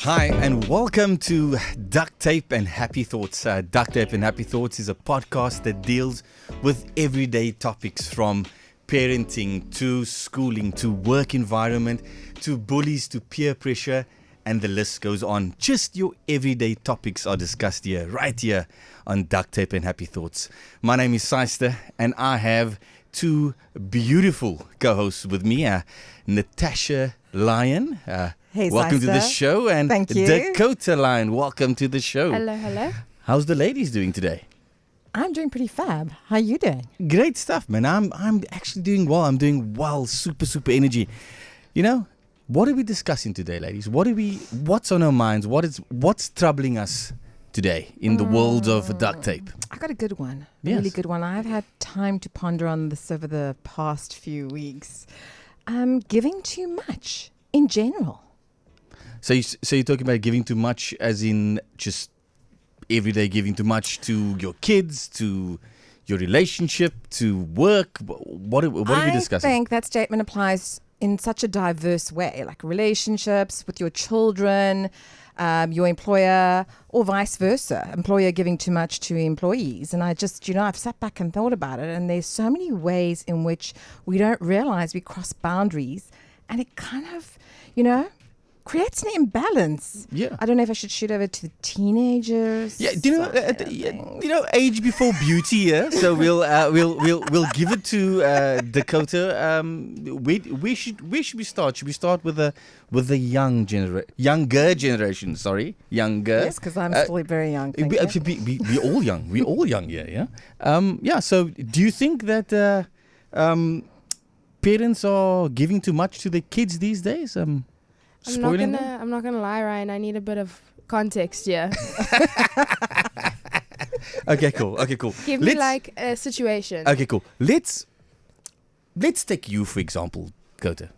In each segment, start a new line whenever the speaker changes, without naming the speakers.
Hi, and welcome to Duct Tape and Happy Thoughts. Duct Tape and Happy Thoughts is a podcast that deals with everyday topics from parenting to schooling to work environment to bullies to peer pressure, and the list goes on. Just your everyday topics are discussed here, right here on Duct Tape and Happy Thoughts. My name is Cyster, and I have two beautiful co-hosts with me, Natasha Lyon.
Hey,
welcome
Cyster.
to the show, and
Thank you.
Dakota Lyon. Welcome to the show.
Hello.
How's the ladies doing today?
I'm doing pretty fab. How you doing?
Great stuff, man. I'm actually doing well. I'm doing well. Super energy. You know, what are we discussing today, ladies? What's on our minds? What's troubling us today in the world of duct tape?
I got a good one. A
Yes.
really good one. I've had time to ponder on this over the past few weeks. Giving too much in general.
So you're talking about giving too much, as in just everyday giving too much to your kids, to your relationship, to work. What are we discussing?
I think that statement applies in such a diverse way, like relationships with your children, your employer, or vice versa. Employer giving too much to employees. And I just, I've sat back and thought about it, and there's so many ways in which we don't realize we cross boundaries, and it kind of, creates an imbalance.
Yeah.
I don't know if I should shoot over to the teenagers.
Yeah, do you know, age before beauty. Yeah, so we'll give it to Dakota. Where should we start? Should we start with the younger generation? Sorry, younger.
Yes, because I'm still very young. Thank you.
We all young. We all young. Yeah. Yeah. So, do you think that parents are giving too much to their kids these days? Spoiling them?
I'm not gonna lie, Ryan. I need a bit of context here.
Okay, cool.
Give me like a situation.
Okay, cool. Let's take you, for example, Dakota.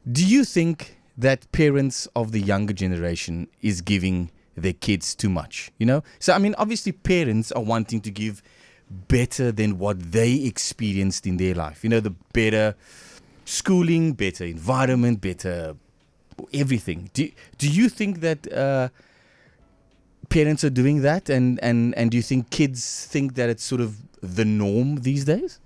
Do you think that parents of the younger generation is giving their kids too much? So I mean, obviously, parents are wanting to give better than what they experienced in their life. The better schooling, better environment, better everything. Do you think that parents are doing that, and do you think kids think that it's sort of the norm these days?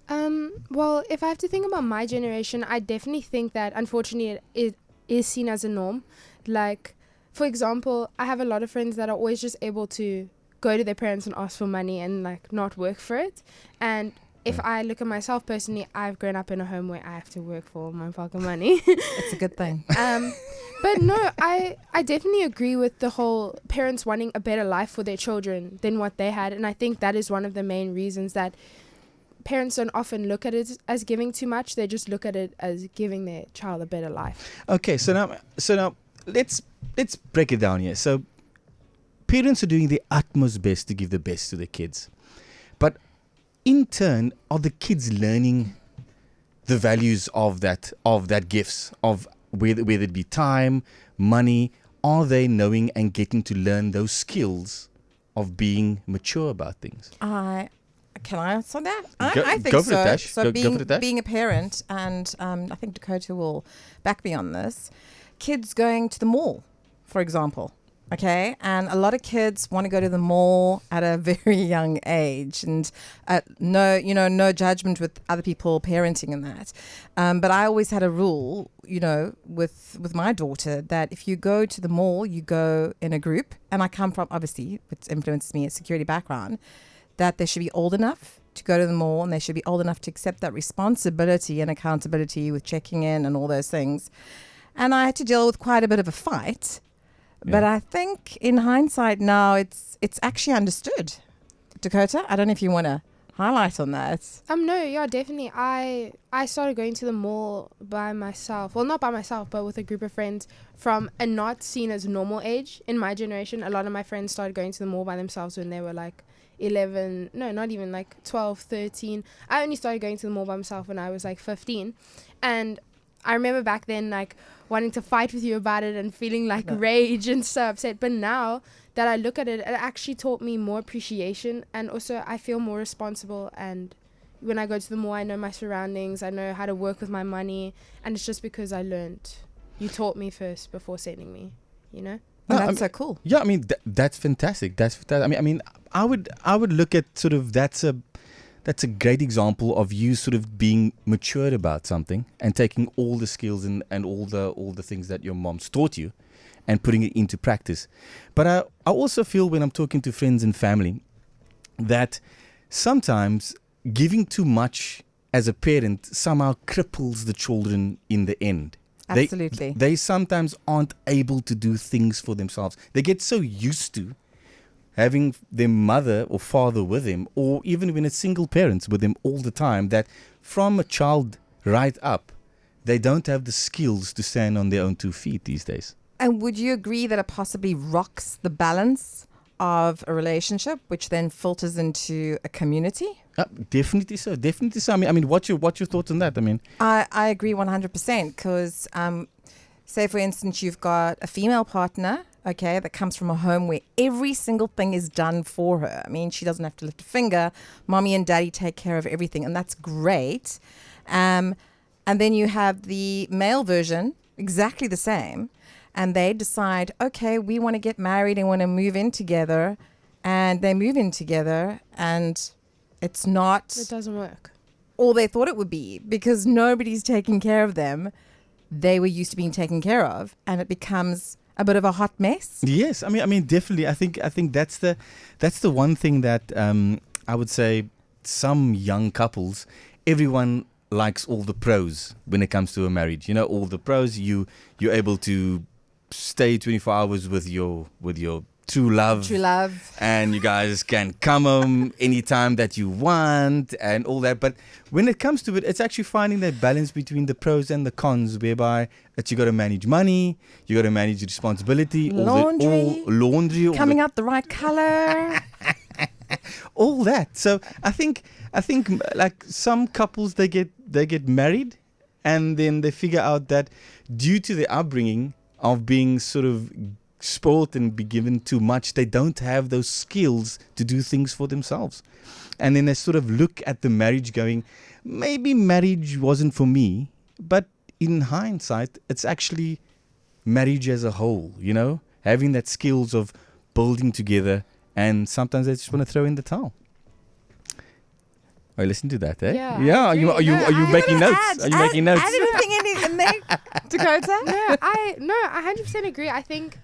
Well, if I have to think about my generation, I definitely think that unfortunately it is seen as a norm. Like, for example, I have a lot of friends that are always just able to go to their parents and ask for money and like not work for it. And if I look at myself personally, I've grown up in a home where I have to work for my fucking money.
It's a good thing.
But no, I definitely agree with the whole parents wanting a better life for their children than what they had. And I think that is one of the main reasons that parents don't often look at it as giving too much. They just look at it as giving their child a better life.
Okay, so now let's break it down here. So parents are doing their utmost best to give the best to their kids. But in turn, are the kids learning the values of that gifts, of whether it be time, money? Are they knowing and getting to learn those skills of being mature about things?
Can I answer that?
Go-
I think
go for it,
so.
Tash.
So
Go for it, Tash.
being a parent, and I think Dakota will back me on this. Kids going to the mall, for example. Okay, and a lot of kids want to go to the mall at a very young age, and no judgment with other people parenting and that. But I always had a rule, with my daughter, that if you go to the mall, you go in a group. And I come from, obviously, which influences me, a security background, that they should be old enough to go to the mall, and they should be old enough to accept that responsibility and accountability with checking in and all those things. And I had to deal with quite a bit of a fight. But I think in hindsight now, it's actually understood. Dakota, I don't know if you want to highlight on that.
No, yeah, definitely. I started going to the mall by myself. Well, not by myself, but with a group of friends from a not seen as normal age. In my generation, a lot of my friends started going to the mall by themselves when they were like 11, no, not even like 12, 13. I only started going to the mall by myself when I was like 15. And I remember back then like wanting to fight with you about it and feeling like rage and so upset. But now that I look at it, it actually taught me more appreciation, and also I feel more responsible. And when I go to the mall, I know my surroundings, I know how to work with my money, and it's just because I learned. You taught me first before sending me. you know?
And
No,
that's so cool.
Yeah, I mean that's fantastic. That's fantastic. I would look at sort of that's a great example of you sort of being mature about something and taking all the skills and all the things that your mom's taught you and putting it into practice. But I also feel when I'm talking to friends and family that sometimes giving too much as a parent somehow cripples the children in the end.
Absolutely.
They sometimes aren't able to do things for themselves. They get so used to having their mother or father with them, or even when it's single parents with them all the time, that from a child right up, they don't have the skills to stand on their own 2 feet these days.
And would you agree that it possibly rocks the balance of a relationship, which then filters into a community?
Definitely so. Definitely so. I mean, what's your thoughts on that? I mean,
I agree 100% because, say, for instance, you've got a female partner, okay, that comes from a home where every single thing is done for her. I mean, she doesn't have to lift a finger. Mommy and daddy take care of everything, and that's great. And then you have the male version, exactly the same, and they decide, okay, we want to get married and want to move in together, and they move in together, and it's not
It doesn't work.
all they thought it would be because nobody's taking care of them. They were used to being taken care of, and it becomes a bit of a hot mess.
yes. I mean, definitely. I think that's the one thing that I would say some young couples, everyone likes all the pros when it comes to a marriage. You know, all the pros. You're able to stay 24 hours with your true love.
True love.
And you guys can come home anytime that you want and all that. But when it comes to it, it's actually finding that balance between the pros and the cons, whereby it's you got to manage money, you got to manage responsibility, laundry,
Coming out the right color.
all that. So I think like some couples they get married, and then they figure out that due to their upbringing of being sort of spoiled and be given too much, they don't have those skills to do things for themselves. And then they sort of look at the marriage going, maybe marriage wasn't for me, but in hindsight, it's actually marriage as a whole, you know, having that skills of building together, and sometimes they just want to throw in the towel. Are you listening to that, eh?
Yeah,
Yeah.
I
Are you
agree.
making notes? Are you making notes?
Add anything in there, Dakota?
I 100% agree. I think,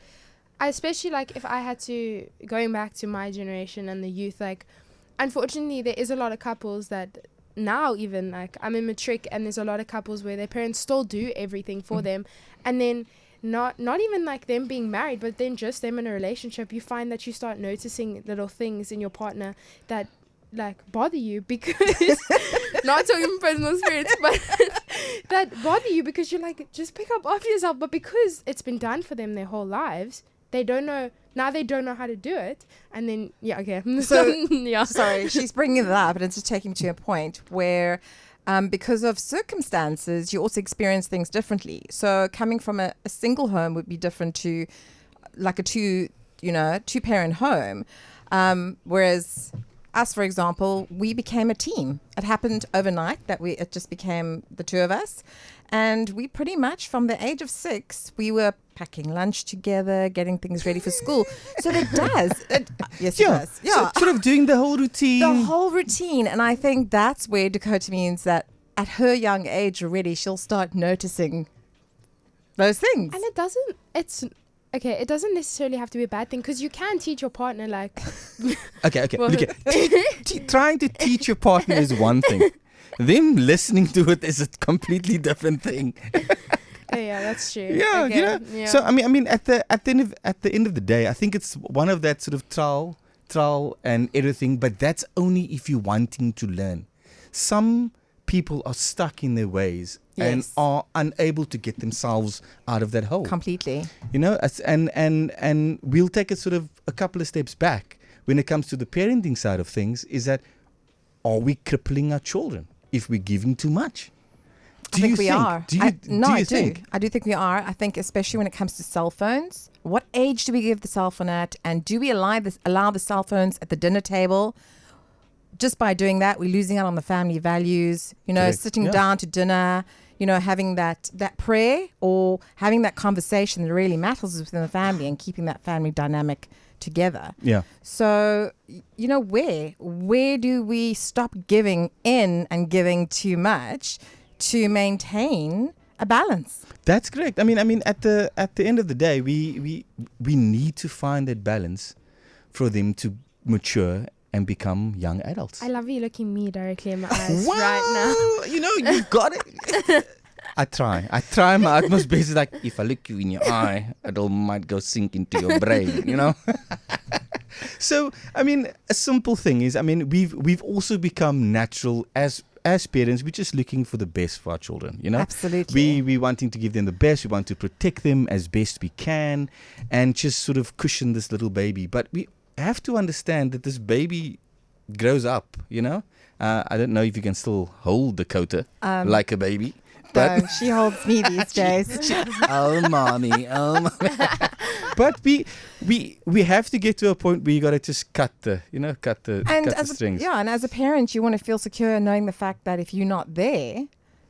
especially like if I had to, going back to my generation and the youth, like, unfortunately, there is a lot of couples that now even, like, I'm in matric, and there's a lot of couples where their parents still do everything for them, and then not even like them being married, but then just them in a relationship, you find that you start noticing little things in your partner that like bother you because not talking from personal experience, but that bother you because you're like, just pick up after yourself. But because it's been done for them their whole lives, they don't know how to do it. And then
So
yeah,
sorry, she's bringing it up, and it's just taking me to a point where because of circumstances, you also experience things differently. So coming from a single home would be different to like a two-parent home, whereas us, for example, we became a team. It happened overnight that it just became the two of us. And we pretty much, from the age of 6, we were packing lunch together, getting things ready for school. So it does. Yes, it does. Yeah.
So sort of doing the whole routine.
The whole routine. And I think that's where Dakota means that at her young age already, she'll start noticing those things.
and it doesn't necessarily have to be a bad thing, because you can teach your partner like
Okay.
Well-
Look at trying to teach your partner is one thing. Them listening to it is a completely different thing.
yeah, that's true.
Yeah,
Okay,
you know.
yeah.
So I mean, at the end of the day, I think it's one of that sort of trial and everything. But that's only if you're wanting to learn. Some people are stuck in their ways and
Yes.
are unable to get themselves out of that hole.
Completely.
You know, and we'll take it sort of a couple of steps back when it comes to the parenting side of things. Is that, are we crippling our children if we're giving too much?
I think we are. I do.
Think?
I do think we are. I think especially when it comes to cell phones. What age do we give the cell phone at? And do we allow the cell phones at the dinner table? just by doing that, we're losing out on the family values,
Correct.
sitting
Yeah.
down to dinner, having that prayer or having that conversation that really matters within the family and keeping that family dynamic together.
Yeah.
So, where do we stop giving in and giving too much to maintain a balance?
That's correct. I mean, at the end of the day, we need to find that balance for them to mature and become young adults.
I love you looking me directly in my eyes
Wow,
right
you've got it. I try my utmost best. It's like, if I look you in your eye, it all might go sink into your brain, So, I mean, a simple thing is, we've also become natural as parents. We're just looking for the best for our children,
Absolutely.
We wanting to give them the best. We want to protect them as best we can and just sort of cushion this little baby. But we have to understand that this baby grows up, I don't know if you can still hold Dakota like a baby.
No, she holds me these days.
Oh, mommy. But we have to get to a point where you got to just cut the strings.
And as a parent, you want to feel secure knowing the fact that if you're not there,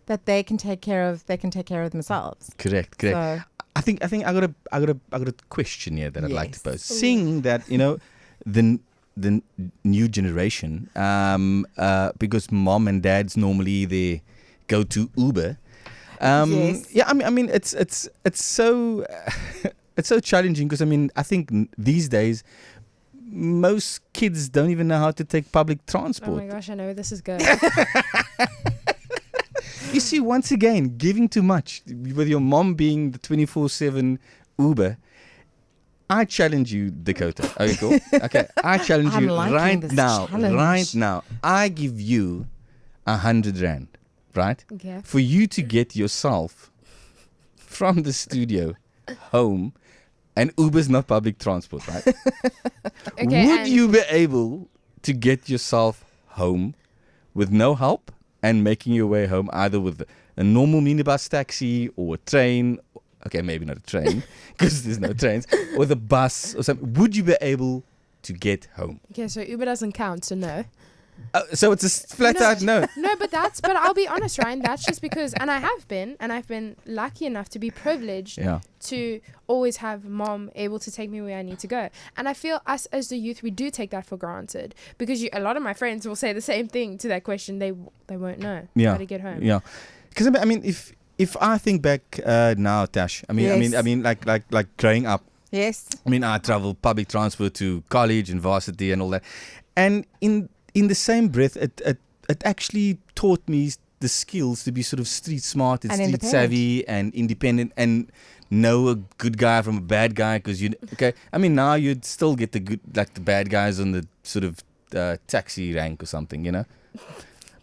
that they can take care of themselves.
Correct.
So,
I think I got a question here that I'd like to pose.
Ooh.
Seeing that the new generation, because mom and dad's normally they go to Uber.
Yes.
Yeah, it's so it's so challenging because I think these days most kids don't even know how to take public
Oh
transport.
my gosh, I know where this is going.
You see, once again, giving too much with your mom being the 24/7 Uber. I challenge you, Dakota. Okay, cool. Okay, I challenge
I'm
you
liking
right
this
now.
challenge.
Right now, I give you 100 rand, right?
Okay.
For you to get yourself from the studio home, and Uber's not public transport, right?
Okay,
Would
and-
you be able to get yourself home with no help and making your way home either with a normal minibus taxi or a train? Okay, maybe not a train because there's no trains, or the bus or something. Would you be able to get home?
Okay, so Uber doesn't count, so no.
So it's a flat out no.
No, but I'll be honest, Ryan, that's just because, and I've been lucky enough to be privileged
Yeah.
to always have mom able to take me where I need to go. And I feel us as the youth, we do take that for granted because a lot of my friends will say the same thing to that question. They won't know
Yeah.
how to get home.
Yeah. Because if I think back now, Tash,
Yes.
like growing up,
Yes.
I travel public transport to college and varsity and all that. And in the same breath, it actually taught me the skills to be sort of street smart and street
independent.
savvy and independent and know a good guy from a bad guy because now you'd still get the good, like the bad guys on the sort of taxi rank or something,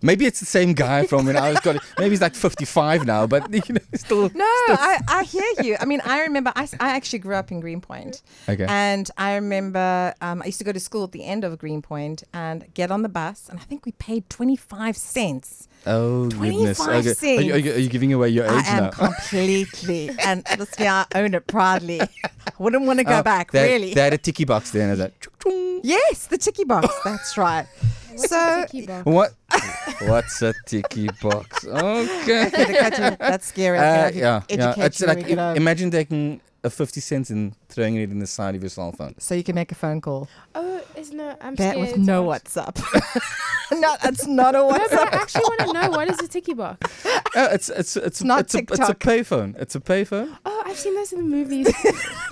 Maybe it's the same guy from when I was college. Maybe he's like 55 now, but still.
No, I hear you. I remember I actually grew up in Greenpoint.
Okay.
And I remember I used to go to school at the end of Greenpoint and get on the bus. And I think we paid 25 cents.
Oh, goodness.
25
Okay.
cents.
Are you giving away your age
I am
now?
completely. And honestly, I own it proudly. Wouldn't want to go back, really.
They had a ticky box there. And I was like, chung-chung.
Yes, the ticky box. That's right.
What's
So-
a ticky box?
What? What's a ticky box? Okay.
That's scary.
Yeah.
Educate
It's
you
like
when we get home.
imagine taking a 50 cents and throwing it in the side of your cell phone.
So you can make a phone call.
Oh, I'm
That
scared.
with no
to ask.
WhatsApp. No, it's not a
No, but
WhatsApp.
I actually want to know, what is a ticky box?
It's
not
it's a
TikTok.
payphone. It's a payphone.
Oh, I've seen this in the movies.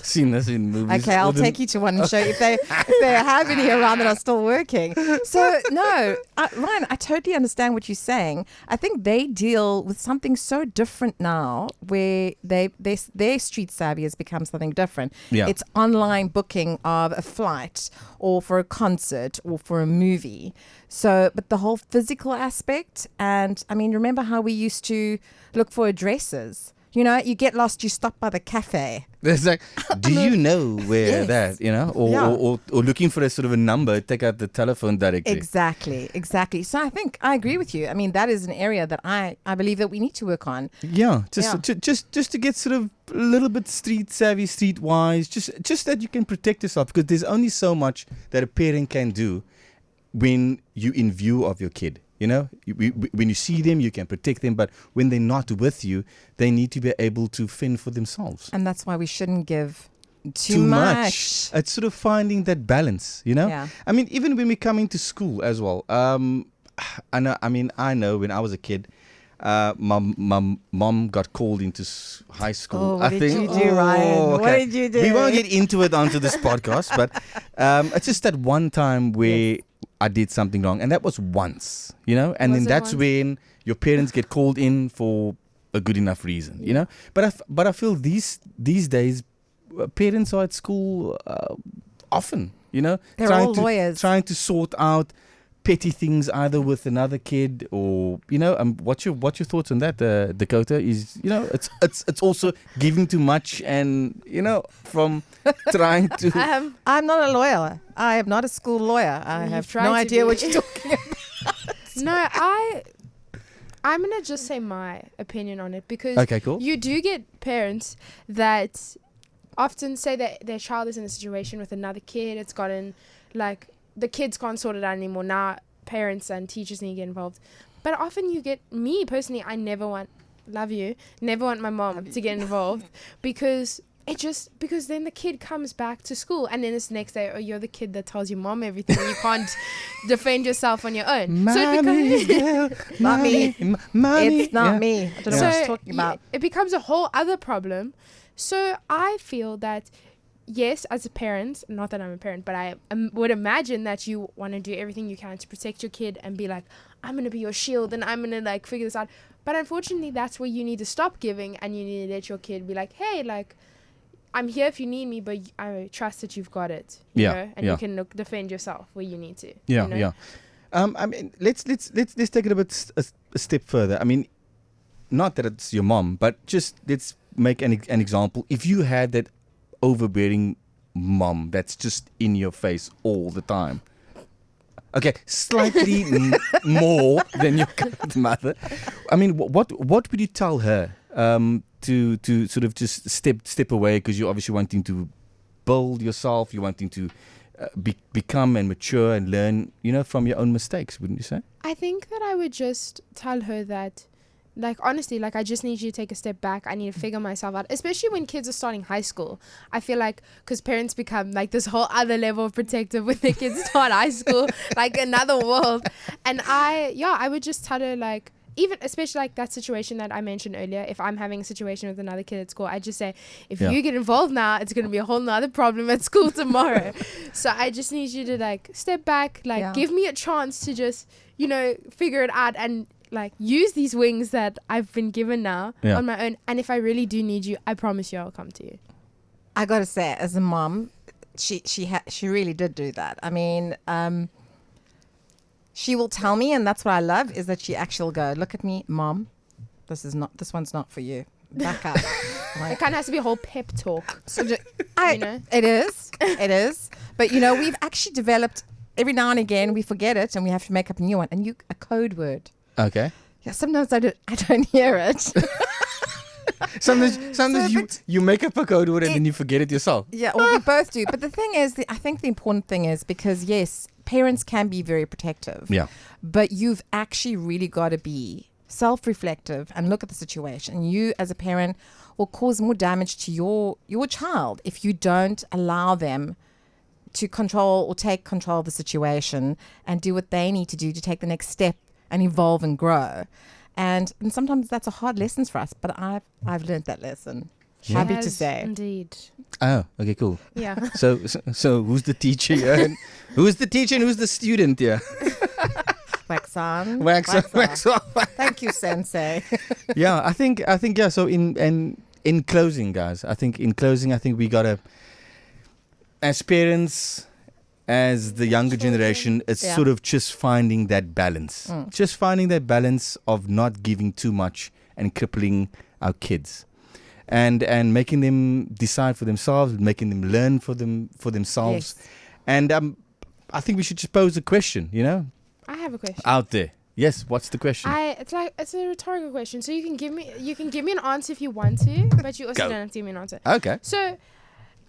Seen this in movies.
Okay, I'll take you to one and show you if they have any around that are still working. So no, Ryan, I totally understand what you're saying. I think they deal with something so different now, where their street savvy has become something different.
Yeah.
It's online booking of a flight or for a concert or for a movie. So, but the whole physical aspect, and remember how we used to look for addresses? You get lost, you stop by the cafe.
It's like, do you know where
Yes.
that, or,
Yeah.
or looking for a sort of a number, take out the telephone directory.
Exactly. So I think I agree with you. That is an area that I believe that we need to work on.
Yeah, just to get sort of a little bit street savvy, streetwise, just that you can protect yourself because there's only so much that a parent can do when you're in view of your kid. You know, when you see them, you can protect them. But when they're not with you, they need to be able to fend for themselves.
And that's why we shouldn't give too much.
It's sort of finding that balance, you know?
Yeah.
I mean, even when we're coming to school as well. I know when I was a kid, my mom got called into high school.
Oh, what did you do, Ryan? What did you do?
We won't get into it onto this podcast, but it's just that one time where I did something wrong, and that was once, you know, and then that's when your parents get called in for a good enough reason, you know. But I feel these days, parents are at school often, you know,
They're all lawyers,
trying to sort out petty things either with another kid or, you know. What's your thoughts on that, Dakota? Is, you know, it's also giving too much, and, you know, from trying to.
I'm not a lawyer. I am not a school lawyer. I have no idea what you're talking about.
No, I'm gonna just say my opinion on it, because
Okay, cool.
you do get parents that often say that their child is in a situation with another kid. It's gotten, like, the kids can't sort it out anymore. Now parents and teachers need to get involved. But often you get, me personally, I never want my mom to get involved, because then the kid comes back to school, and then it's the next day, oh, you're the kid that tells your mom everything. You can't defend yourself on your own.
Mommy's girl,
Not me.
mommy.
It's not me. I don't know what you're talking about.
It becomes a whole other problem. So I feel that, yes, as a parent, not that I'm a parent, but I would imagine that you want to do everything you can to protect your kid and be like, I'm going to be your shield and I'm going to, like, figure this out. But unfortunately, that's where you need to stop giving, and you need to let your kid be like, hey, like, I'm here if you need me, but I trust that you've got it. You know? And you can defend yourself where you need to.
Yeah,
you know?
yeah. I mean, let's take it a step further. I mean, not that it's your mom, but just let's make an example. If you had that overbearing mom that's just in your face all the time. Okay, slightly more than your current mother. I mean, what would you tell her to sort of just step away, because you're obviously wanting to build yourself, you're wanting to become and mature and learn, you know, from your own mistakes, wouldn't you say?
I think that I would just tell her that, like, honestly, like, I just need you to take a step back. I need to figure myself out, especially when kids are starting high school. I feel like, because parents become like this whole other level of protective when their kids start high school, like another world. And I would just tell her, like, even especially like that situation that I mentioned earlier, if I'm having a situation with another kid at school, I just say, if you get involved now, it's going to be a whole nother problem at school tomorrow. So I just need you to, like, step back, like, give me a chance to just, you know, figure it out, and, like, use these wings that I've been given now on my own. And if I really do need you, I promise you I'll come to you.
I got to say, as a mom, she really did do that. I mean, she will tell me, and that's what I love, is that she actually will go, look at me, Mom, this one's not for you. Back up.
Like, it kind of has to be a whole pep talk.
So
you know?
It is. But, you know, we've actually developed, every now and again, we forget it and we have to make up a new one. And a code word.
Okay.
Yeah, sometimes I don't hear it.
Sometimes you make up a code word and then you forget it yourself.
Yeah, well, we both do. But the thing is, I think the important thing is, because, yes, parents can be very protective.
Yeah.
But you've actually really got to be self-reflective and look at the situation. You, as a parent, will cause more damage to your child if you don't allow them to control or take control of the situation and do what they need to do to take the next step and evolve and grow. And sometimes that's a hard lesson for us, but I've learned that lesson.
Yeah.
Happy to say.
Indeed.
Oh, okay, cool.
Yeah.
So who's the teacher here? Who's the teacher and who's the student here?
Wax on.
Wax off.
Thank you, Sensei.
Yeah, I think yeah. So in closing, guys, I think we gotta, as parents, as the younger generation, it's sort of just finding that balance. Just finding that balance of not giving too much and crippling our kids. And making them decide for themselves, making them learn for themselves.
Yes.
And I think we should just pose a question, you know?
I have a question.
Out there. Yes, what's the question?
It's a rhetorical question. So you can give me an answer if you want to, but you also don't have to give me an answer.
Okay.
So,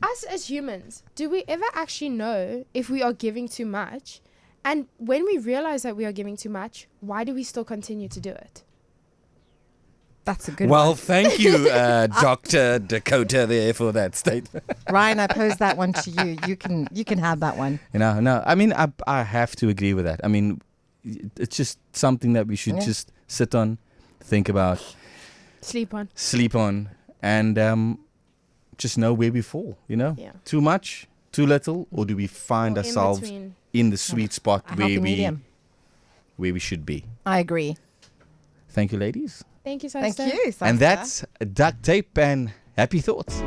us as humans, do we ever actually know if we are giving too much? And when we realize that we are giving too much, why do we still continue to do it?
That's a good
Well,
one.
thank you, Dr. Dakota, there for that statement.
Ryan, I posed that one to you. You can have that one.
No. I mean, I have to agree with that. I mean, it's just something that we should just sit on, think about,
Sleep on.
and just know where we fall.
Yeah.
Too much, too little, or do we find
Or in
ourselves
between.
in the sweet spot
A healthy medium.
where we should be?
I agree.
Thank you, ladies.
Thank you,
Thank
Cyster.
you.
And
Cyster.
that's Duct Tape and Happy Thoughts.